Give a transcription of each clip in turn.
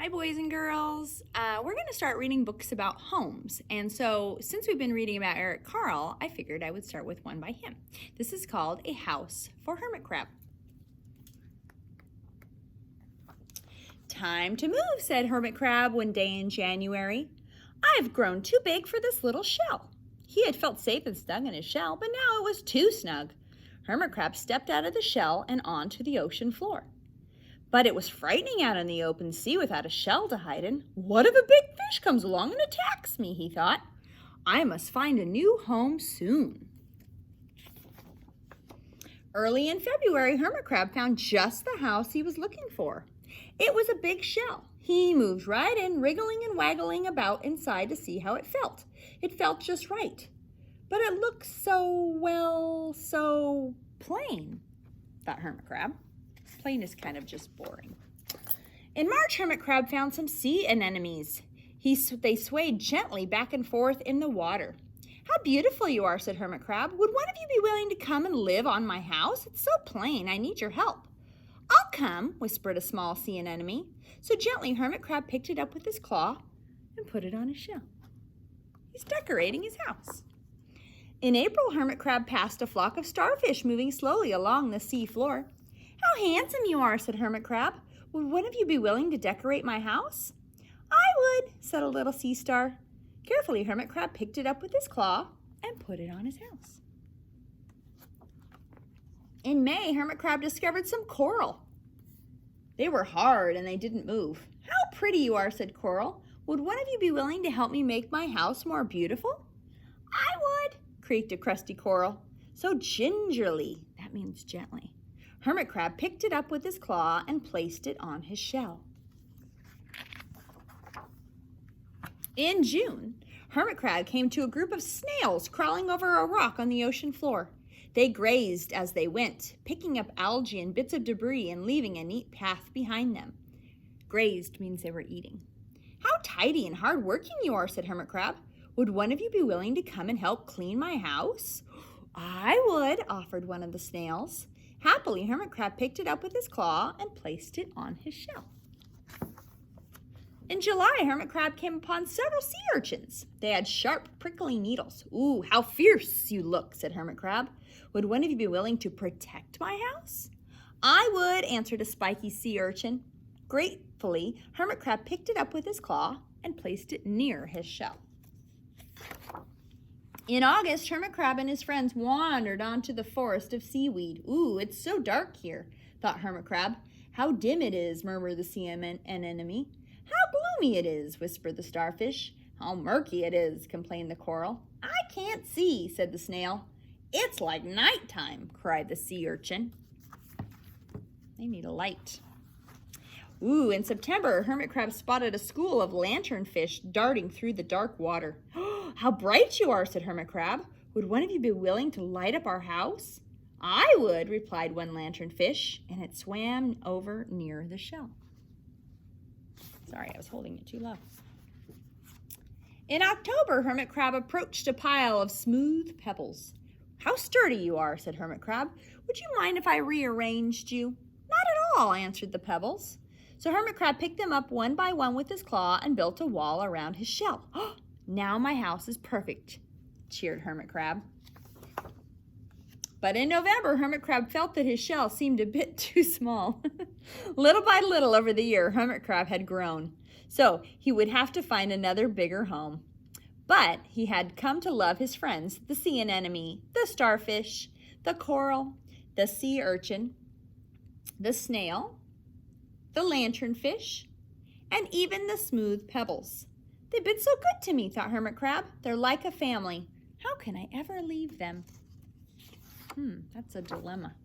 Hi, boys and girls. We're going to start reading books about homes. And so, since we've been reading about Eric Carle, I figured I would start with one by him. This is called A House for Hermit Crab. Time to move, said Hermit Crab one day in January. I've grown too big for this little shell. He had felt safe and snug in his shell, but now it was too snug. Hermit Crab stepped out of the shell and onto the ocean floor. But it was frightening out in the open sea without a shell to hide in. What if a big fish comes along and attacks me, he thought. I must find a new home soon. Early in February, Hermit Crab found just the house he was looking for. It was a big shell. He moved right in, wriggling and waggling about inside to see how it felt. It felt just right. But it looked so plain, thought Hermit Crab. Plain is kind of just boring. In March, Hermit Crab found some sea anemones. They swayed gently back and forth in the water. How beautiful you are, said Hermit Crab. Would one of you be willing to come and live on my house? It's so plain, I need your help. I'll come, whispered a small sea anemone. So gently, Hermit Crab picked it up with his claw and put it on his shell. He's decorating his house. In April, Hermit Crab passed a flock of starfish moving slowly along the sea floor. How handsome you are, said Hermit Crab. Would one of you be willing to decorate my house? I would, said a little sea star. Carefully, Hermit Crab picked it up with his claw and put it on his house. In May, Hermit Crab discovered some coral. They were hard and they didn't move. How pretty you are, said Coral. Would one of you be willing to help me make my house more beautiful? I would, creaked a crusty coral. So gingerly, that means gently, Hermit Crab picked it up with his claw and placed it on his shell. In June, Hermit Crab came to a group of snails crawling over a rock on the ocean floor. They grazed as they went, picking up algae and bits of debris and leaving a neat path behind them. Grazed means they were eating. How tidy and hard-working you are, said Hermit Crab. Would one of you be willing to come and help clean my house? I would, offered one of the snails. Happily, Hermit Crab picked it up with his claw and placed it on his shell. In July, Hermit Crab came upon several sea urchins. They had sharp, prickly needles. Ooh, how fierce you look, said Hermit Crab. Would one of you be willing to protect my house? I would, answered a spiky sea urchin. Gratefully, Hermit Crab picked it up with his claw and placed it near his shell. In August, Hermit Crab and his friends wandered onto the forest of seaweed. Ooh, it's so dark here, thought Hermit Crab. How dim it is, murmured the sea anemone. How gloomy it is, whispered the starfish. How murky it is, complained the coral. I can't see, said the snail. It's like nighttime, cried the sea urchin. They need a light. Ooh, in September, Hermit Crab spotted a school of lanternfish darting through the dark water. How bright you are, said Hermit Crab. Would one of you be willing to light up our house? I would, replied one lanternfish, and it swam over near the shell. Sorry, I was holding it too low. In October, Hermit Crab approached a pile of smooth pebbles. How sturdy you are, said Hermit Crab. Would you mind if I rearranged you? Not at all, answered the pebbles. So Hermit Crab picked them up one by one with his claw and built a wall around his shell. Now my house is perfect, cheered Hermit Crab. But in November, Hermit Crab felt that his shell seemed a bit too small. Little by little over the year, Hermit Crab had grown. So he would have to find another bigger home. But he had come to love his friends, the sea anemone, the starfish, the coral, the sea urchin, the snail, the lanternfish, and even the smooth pebbles. They've been so good to me, thought Hermit Crab. They're like a family. How can I ever leave them? That's a dilemma.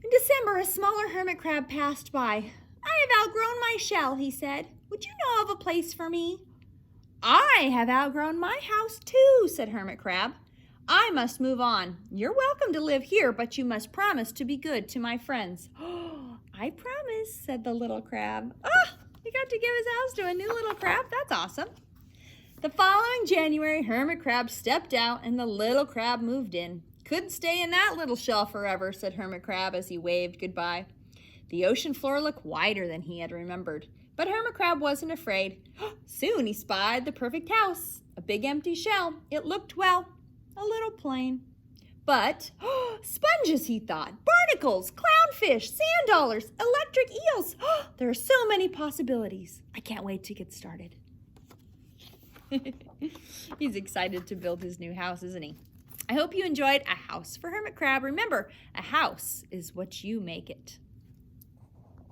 In December, a smaller hermit crab passed by. I have outgrown my shell, he said. Would you know of a place for me? I have outgrown my house too, said Hermit Crab. I must move on. You're welcome to live here, but you must promise to be good to my friends. Oh, I promise, said the little crab. He got to give his house to a new little crab. That's awesome. The following January, Hermit Crab stepped out and the little crab moved in. Couldn't stay in that little shell forever, said Hermit Crab as he waved goodbye. The ocean floor looked wider than he had remembered, but Hermit Crab wasn't afraid. Soon he spied the perfect house, a big empty shell. It looked, well, a little plain. But, sponges, he thought, barnacles, clownfish, sand dollars, electric eels. There are so many possibilities. I can't wait to get started. He's excited to build his new house, isn't he? I hope you enjoyed A House for Hermit Crab. Remember, a house is what you make it.